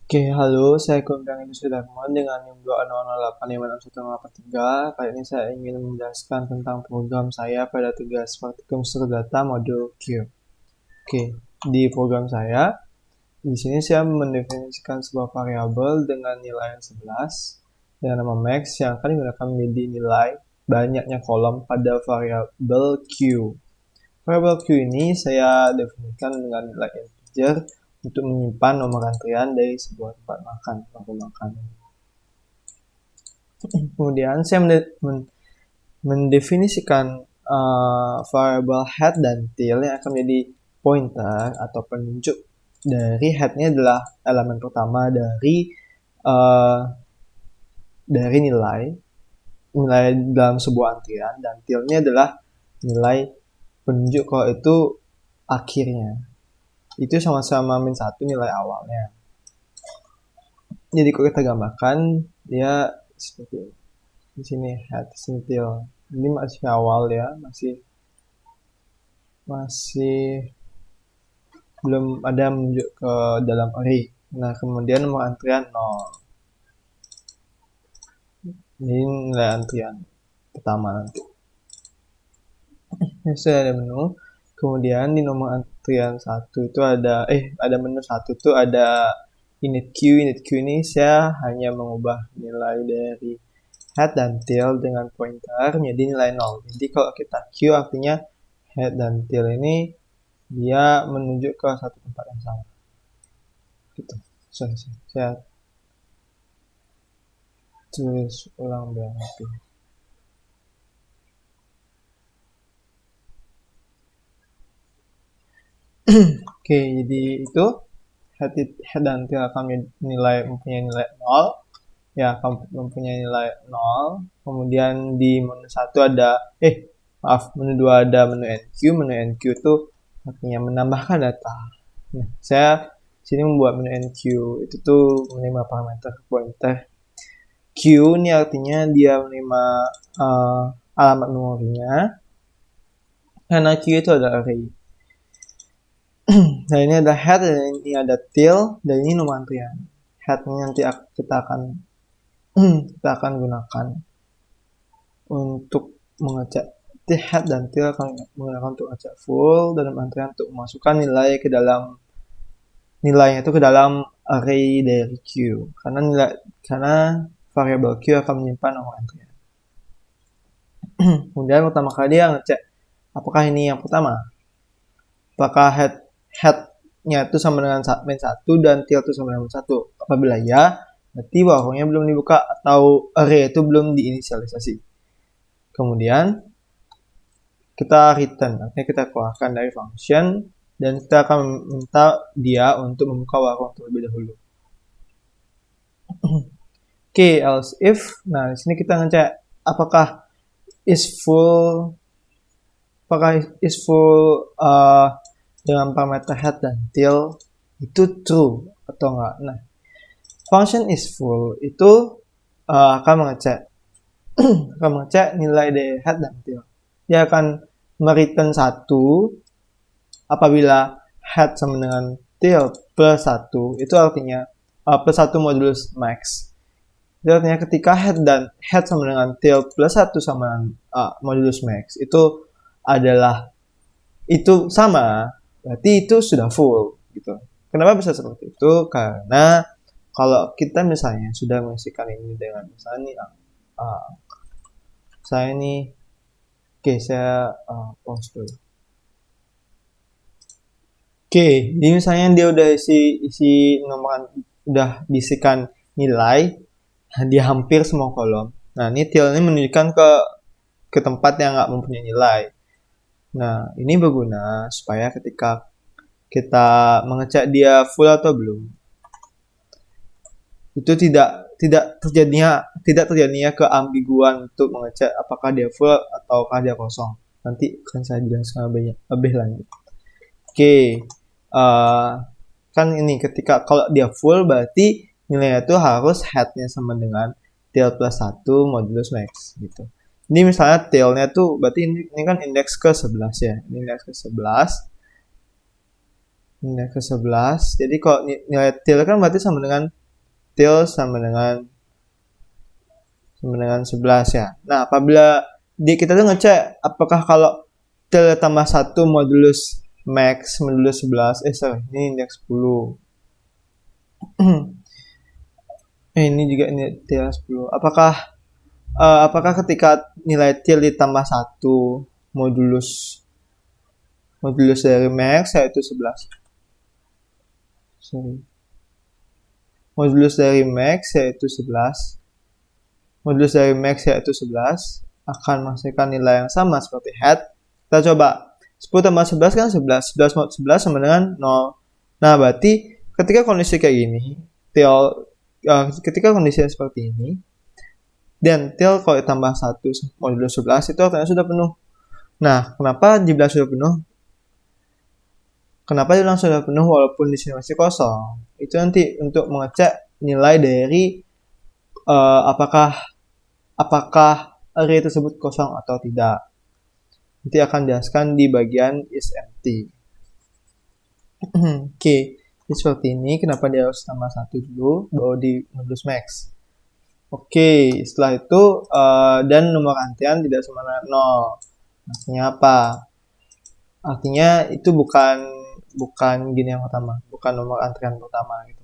Oke, halo, saya Kurniawan Edi Sudarman dengan NIM 200856183. Kali ini saya ingin menjelaskan tentang program saya pada tugas praktikum struktur data modul Q. Oke, di program saya, di sini saya mendefinisikan sebuah variabel dengan nilai 11 dengan nama max yang akan digunakan menjadi nilai banyaknya kolom pada variabel Q. Variabel Q ini saya definisikan dengan nilai integer untuk menyimpan nomor antrian dari sebuah tempat makan, warung makan. Kemudian saya mendefinisikan variable head dan tail yang akan menjadi pointer atau penunjuk dari headnya adalah elemen pertama dari nilai dalam sebuah antrian, dan tailnya adalah nilai penunjuk kalau itu akhirnya. Itu sama-sama min 1 nilai awalnya. Jadi kalau kita gambarkan dia seperti ini. Di sini head, di sini tail. Ini masih awal ya, masih belum ada menunjuk ke dalam array. Nah, kemudian nomor antrian 0. Ini nilai antrian pertama nanti. Ini sudah ada menu. Kemudian di nomor antrian 1 itu ada menu 1 itu ada init Q. Init Q ini saya hanya mengubah nilai dari head dan tail dengan pointer menjadi nilai 0. Jadi kalau kita Q artinya head dan tail ini dia menunjuk ke satu tempat yang sama. Gitu. Saya tulis ulang biar rapi. Oke, jadi itu head dan tail akan mempunyai nilai 0. Ya, akan mempunyai nilai 0. Kemudian di menu 1 ada menu 2 ada menu NQ. Menu NQ itu artinya menambahkan data. Nah, saya sini membuat menu NQ. Itu tuh menerima parameter pointer Q. Ini artinya dia menerima alamat memorinya. Karena Q itu ada array. Nah, ini ada head, dan ini ada tail, dan ini nomor antrian. Headnya nanti kita akan gunakan untuk mengecek head, dan tail akan menggunakan untuk ngecek full, dan nomor antrian untuk memasukkan nilai ke dalam nilainya itu ke dalam array dari Q. Karena variabel Q akan menyimpan nomor antrian. Kemudian pertama kali dia ngecek apakah ini yang pertama, apakah headnya itu sama dengan min 1 dan tail itu sama dengan min 1. Apabila ya, berarti warungnya belum dibuka atau array itu belum diinisialisasi. Kemudian kita return, artinya kita keluarkan dari function, dan kita akan minta dia untuk membuka warung terlebih dahulu. Oke, else if. Nah, di sini kita ngecek apakah is full dengan parameter head dan tail itu true atau enggak. Nah, function is full itu akan mengecek nilai dari head dan tail. Dia akan mereturn 1 apabila head sama dengan tail plus 1. Itu artinya plus 1 modulus max. Itu artinya ketika head sama dengan tail plus 1 sama dengan modulus max itu sama, berarti itu sudah full gitu. Kenapa bisa seperti itu? Karena kalau kita misalnya sudah mengisikan ini dengan misalnya saya pause dulu. Jadi misalnya dia udah isi nomor, udah diisikan nilai, dia hampir semua kolom. Nah, ini tail ini menunjukkan ke tempat yang nggak mempunyai nilai. Nah, ini berguna supaya ketika kita mengecek dia full atau belum, itu tidak terjadinya keambiguan untuk mengecek apakah dia full ataukah dia kosong. Nanti akan saya jelaskan lebih lanjut. Kan ini ketika kalau dia full berarti nilainya itu harus headnya sama dengan tail plus 1 modulus max gitu. Ini misalnya tailnya tuh berarti ini kan indeks ke 11 ya. Ini indeks ke 11. Indeks ke 11. Jadi kalau nilai tail kan berarti sama dengan til sama dengan 11 ya. Nah, apabila kita tuh ngecek apakah kalau til tambah 1 modulus max modulus 11, ini indeks 10. Ini juga ini til 10. Apakah ketika nilai til ditambah 1 modulus dari max yaitu 11. Modulus dari max yaitu 11. Modulus dari max yaitu 11 akan menghasilkan nilai yang sama seperti head. Kita coba 10 tambah 11 kan 11. 11 sama dengan 0. Nah, berarti ketika kondisi kayak gini, ketika kondisinya seperti ini, dan til kalau ditambah 1 modulus 11 itu artinya sudah penuh. Nah, kenapa dibilang sudah penuh? Kenapa dibilang sudah penuh walaupun di sini masih kosong? Itu nanti untuk mengecek nilai dari apakah array tersebut kosong atau tidak. Nanti akan dijelaskan di bagian is empty. Oke, jadi seperti ini. Kenapa dia harus tambah 1 dulu, baru di modulus max. Oke, setelah itu dan nomor antrian tidak sama dengan 0. Artinya apa? Artinya itu bukan gini yang pertama, bukan nomor antrian pertama gitu.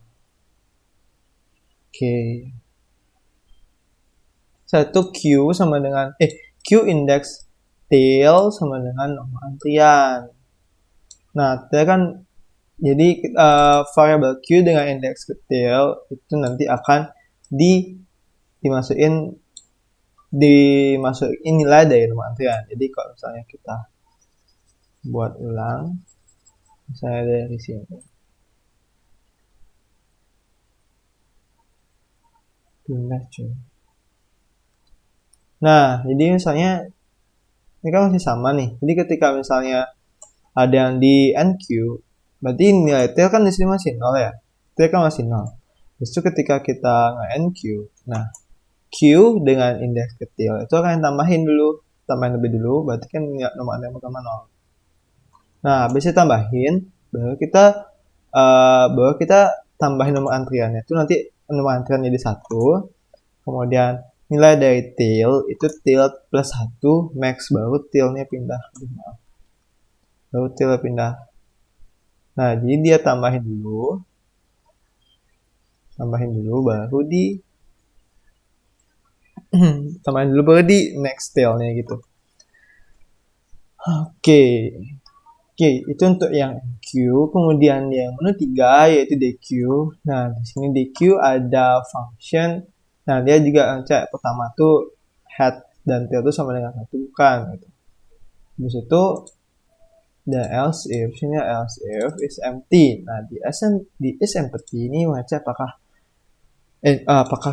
Oke. Satu Q sama dengan Q indeks til sama dengan nomor antrian. Nah, til kan jadi variabel Q dengan indeks til itu nanti akan dimasukin nilai dari nomor antrian. Jadi kalau misalnya kita buat ulang, misalnya dari sini, pindah cuy. Nah, jadi misalnya ini kan masih sama nih. Jadi ketika misalnya ada yang di NQ, berarti nilai til kan di sini masih 0 ya. Til kan masih 0. Justru ketika kita nge-NQ, nah Q dengan indeks kecil itu akan tambahin lebih dulu, berarti kan nomor antrian pertama 0. Nah, habis tambahin, baru kita tambahin nomor antriannya. Itu nanti nomor antrian jadi 1. Kemudian nilai dari til itu til plus 1 max, baru tilnya pindah. Baru til pindah. Nah, jadi dia tambahin dulu baru di next tilnya gitu. Oke, itu untuk yang Q. Kemudian yang menu 3 yaitu DQ. Nah, di sini DQ ada function. Nah, dia juga ngecek pertama tuh head dan tail itu sama dengan 1 bukan gitu. Habis itu dan else if, sini else if is empty. Nah, di is empty ini mengecek apakah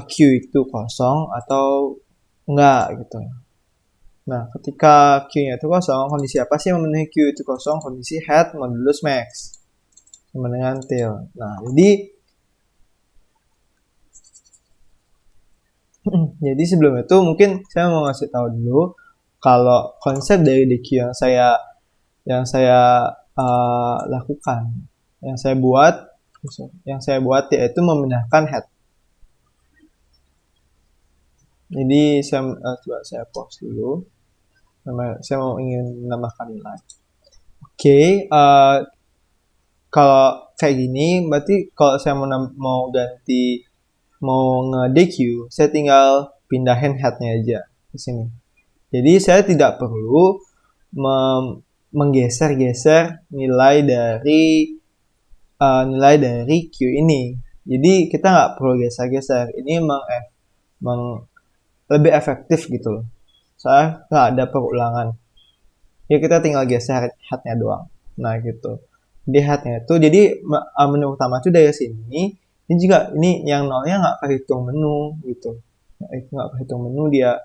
Q itu kosong atau enggak gitu. Nah, ketika Q-nya itu kosong, kondisi apa sih yang memenuhi Q itu kosong? Kondisi head modulus max sama dengan tail. Nah, jadi sebelum itu mungkin saya mau ngasih tahu dulu kalau konsep dari DQ yang saya lakukan, yang saya buat yaitu memindahkan head. Jadi coba saya pause dulu. Saya ingin menambahkan nilai. Oke, kalau kayak gini, berarti kalau saya mau nge-DQ, saya tinggal pindahin headnya aja ke sini. Jadi saya tidak perlu menggeser-geser nilai dari Q ini. Jadi kita nggak perlu geser-geser. Ini lebih efektif gitu loh. Soalnya nggak ada perulangan. Ya kita tinggal geser headnya doang. Nah gitu. Di headnya itu jadi menu utama itu dari sini. Ini juga ini yang nolnya nggak kehitung menu gitu. Nggak kehitung menu dia.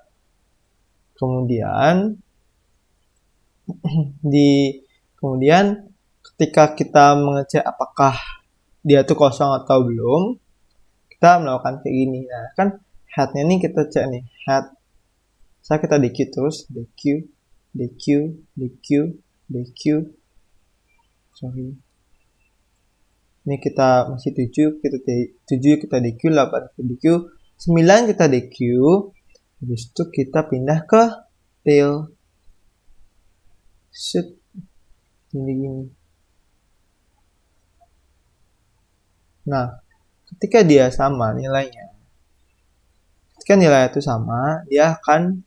Kemudian ketika kita mengecek apakah dia tuh kosong atau belum, kita melakukan kayak gini. Nah kan headnya nih kita cek nih head. Kita DQ terus, DQ. Sorry. Ini kita masih 7, kita DQ, 8 kita DQ, 9 kita DQ. Habis itu kita pindah ke tail. Set. Gini. Nah, ketika dia sama nilainya, ketika nilai itu sama, dia akan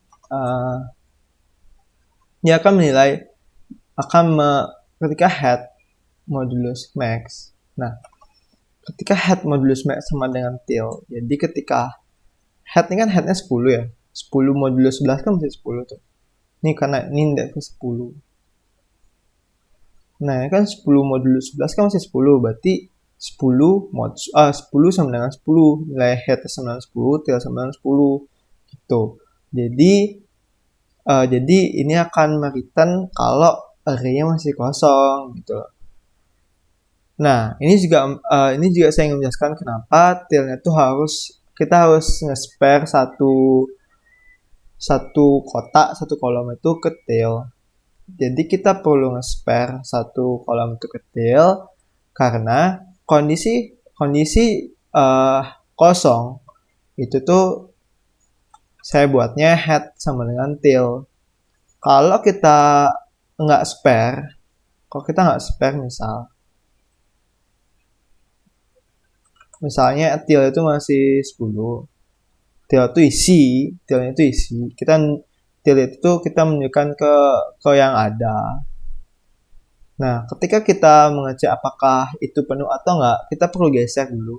menilai, ketika head modulus max. Nah, ketika head modulus max sama dengan tail, jadi ketika head ini kan headnya 10 ya, 10 modulus 11 kan masih 10 tuh. Ini karena ini indeksnya 10. Nah, ini kan 10 modulus 11 kan masih 10, berarti 10 sama dengan 10, nilai head sama dengan 10, tail sama dengan 10 gitu. Jadi ini akan mereturn kalau array-nya masih kosong gitu. Nah, ini juga saya ingin menjelaskan kenapa tail-nya tuh kita harus nge-spare satu kotak, satu kolom itu ke tail. Jadi kita perlu nge-spare satu kolom itu ke tail karena kondisi kosong itu tuh saya buatnya head sama dengan tail. Kalau kita nggak spare misalnya tail itu masih 10, tailnya itu isi, tail itu kita menunjukkan ke yang ada. Nah, ketika kita mengecek apakah itu penuh atau enggak, kita perlu geser dulu.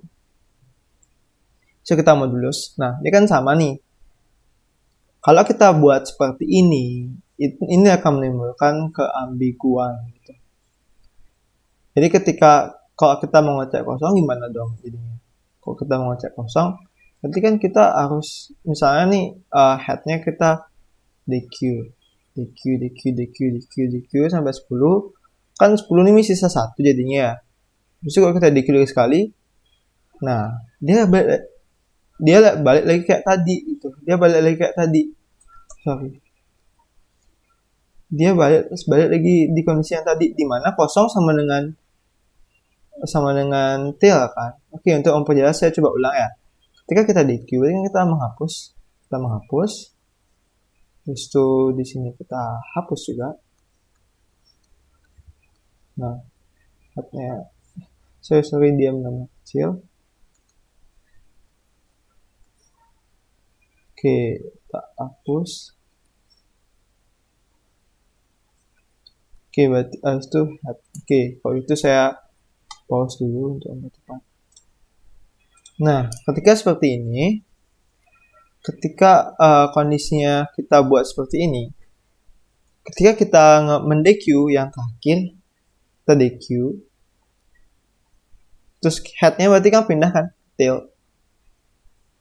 So, kita modulus. Nah, ini kan sama nih. Kalau kita buat seperti ini akan menimbulkan keambiguan. Gitu. Jadi kalau kita mau ngecek kosong, gimana dong jadinya? Kalau kita mau ngecek kosong, berarti kan kita harus, misalnya nih, headnya kita DQ sampai 10. Kan 10 ini sisa 1 jadinya ya. Terus kalau kita DQ lagi sekali, nah, dia balik lagi kayak tadi gitu. Dia balik lagi di kondisi yang tadi, di mana kosong sama dengan tail kan. Oke, untuk memperjelas saya coba ulang ya. Ketika kita DQ, kita menghapus. Terus itu di sini kita hapus juga. Nah, headnya sorry dia nama kecil. Oke, kita hapus. Oke, berarti itu head. Oke, kalau itu saya pause dulu untuk yang tepat. Nah, ketika seperti ini, ketika kondisinya kita buat seperti ini, ketika kita men-DQ yang terakhir, kita DQ, terus headnya berarti kan pindah kan, tail.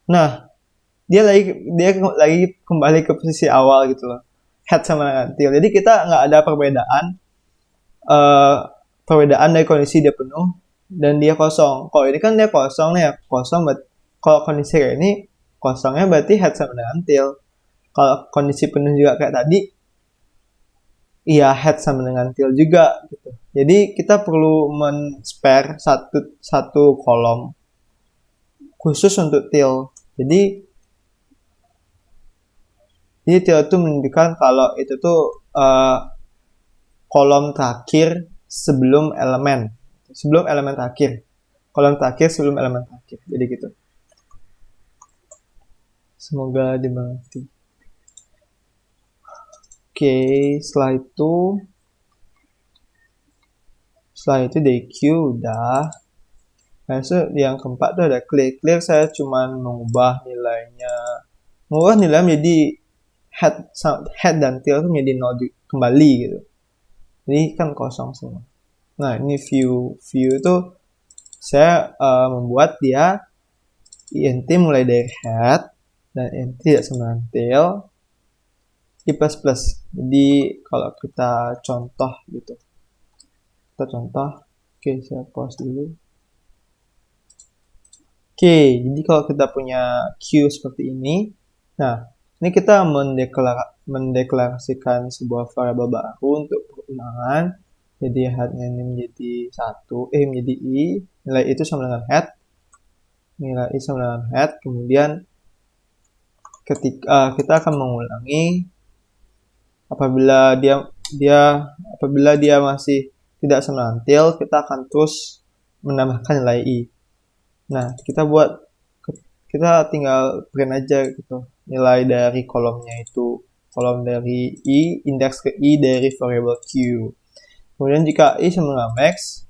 Nah, dia lagi kembali ke posisi awal gitu loh, head sama dengan tail. Jadi kita nggak ada perbedaan dari kondisi dia penuh dan dia kosong. Kalau ini kan dia kosong nih ya, kalau kondisi kayak ini kosongnya berarti head sama dengan tail. Kalau kondisi penuh juga kayak tadi, iya head sama dengan tail juga gitu. Jadi kita perlu men-spare satu kolom khusus untuk tail. Jadi tail itu menunjukkan kalau itu tuh kolom terakhir sebelum elemen terakhir. Kolom terakhir sebelum elemen terakhir. Jadi gitu. Semoga dimengerti. Oke, setelah itu DQ udah. Nah, yang keempat tuh ada clear. Clear saya cuma mengubah nilainya menjadi head dan tail itu menjadi 0 kembali gitu. Jadi kan kosong semua. Nah, ini view itu saya membuat dia int mulai dari head dan int tidak sama dengan tail i++. Jadi kalau kita contoh gitu. Oke, saya pause dulu. Oke, jadi kalau kita punya queue seperti ini, nah, ini kita mendeklarasikan sebuah variabel baru untuk perulangan. Jadi headnya ini menjadi 1, menjadi I, nilai itu sama dengan head, nilai I sama dengan head, kemudian ketika kita akan mengulangi apabila dia masih tidak sama dengan tail, kita akan terus menambahkan nilai I. Nah, kita tinggal print aja gitu nilai dari kolomnya itu, kolom dari I, indeks ke I dari variable Q. Kemudian jika I sama dengan max,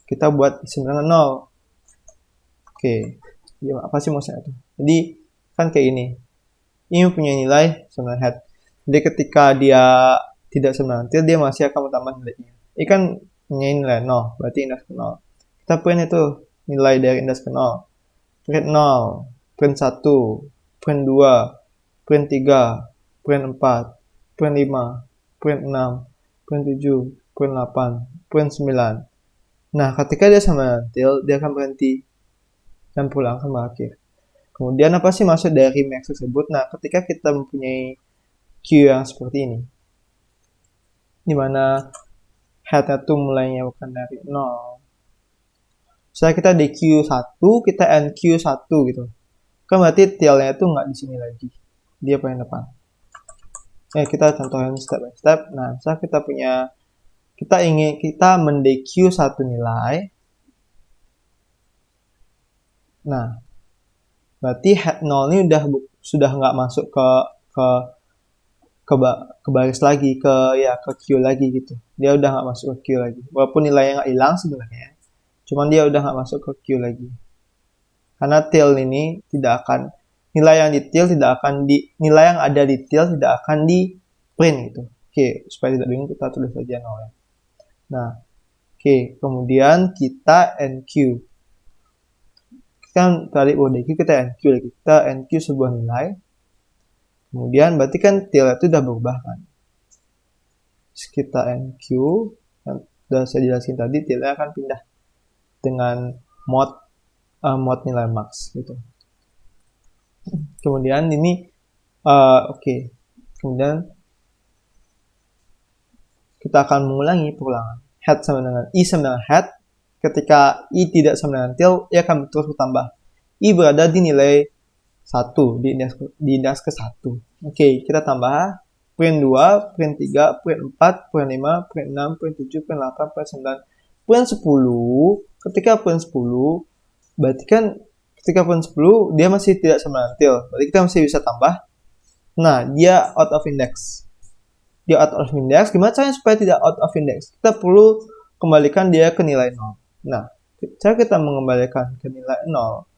kita buat I sama dengan 0. Oke, ya, apa sih maksudnya itu? Jadi kan kayak ini, I mempunyai nilai sama dengan head. Jadi ketika dia tidak sama dengan tail, dia masih akan menambah nilainya. I kan punya nilai 0, berarti indeks ke 0. Kita print itu nilai dari indeks ke 0. Print 0, print 1, print 2, print 3, print 4, print 5, print 6, print 7, print 8, print 9. Nah, ketika dia sama dengan tail, dia akan berhenti dan pulang akan berakhir. Kemudian apa sih maksud dari max tersebut? Nah, ketika kita mempunyai Q yang seperti ini, dimana headnya tuh mulainya bukan dari 0. Misalnya kita di Q1, kita NQ1 gitu. Kan berarti tailnya itu nggak di sini lagi. Dia paling depan. Kita contohin step by step. Nah, misalnya kita mendq satu nilai. Nah, berarti head 0 ini sudah nggak masuk ke baris lagi, ke Q lagi gitu. Dia udah nggak masuk ke Q lagi. Walaupun nilainya nggak hilang sebenarnya, cuman dia udah nggak masuk ke Q lagi. Karena tail ini nilai yang ada di tail tidak akan di print gitu. Oke, supaya tidak bingung kita tulis saja 0 ya. Nah, oke, kemudian kita NQ. Kan tadi DQ kita NQ lagi. Kita NQ sebuah nilai. Kemudian berarti kan tail itu sudah berubah kan. Terus kita NQ, yang sudah saya jelasin tadi, tailnya akan pindah dengan mod nilai max gitu. Kemudian ini kemudian kita akan mengulangi pengulangan head sama dengan I sama dengan head. Ketika I tidak sama dengan tail, ia akan terus bertambah. I berada di nilai 1, di indeks ke 1. Oke, kita tambah print 2, print 3, print 4, print 5, print 6, print 7, print 8, print 9, print 10. Ketika print 10, berarti kan ketika print 10 dia masih tidak sama dengan tail. Berarti kita masih bisa tambah. Nah, dia out of index. Dia out of index. Gimana caranya supaya tidak out of index? Kita perlu kembalikan dia ke nilai 0. Nah, cara kita mengembalikan ke nilai 0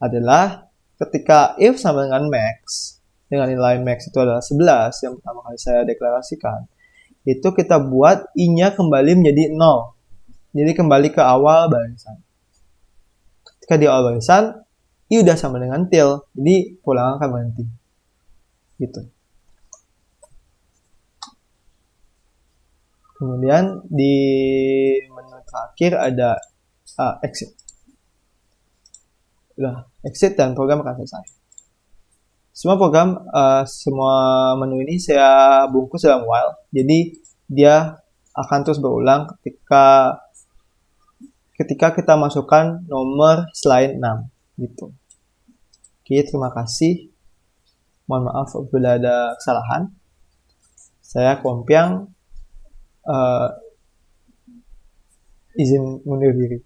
adalah ketika if sama dengan max, dengan nilai max itu adalah 11 yang pertama kali saya deklarasikan, itu kita buat I-nya kembali menjadi 0. Jadi kembali ke awal barisan. Ketika di awal barisan, I udah sama dengan tail, jadi pulang akan berhenti. Gitu. Kemudian di menu terakhir ada exit. Udah, exit dan program akan selesai. Semua menu ini saya bungkus dalam while, jadi dia akan terus berulang ketika kita masukkan nomor selain 6 gitu. Oke, terima kasih. Mohon maaf apabila ada kesalahan. Saya Kompiang izin mundur diri.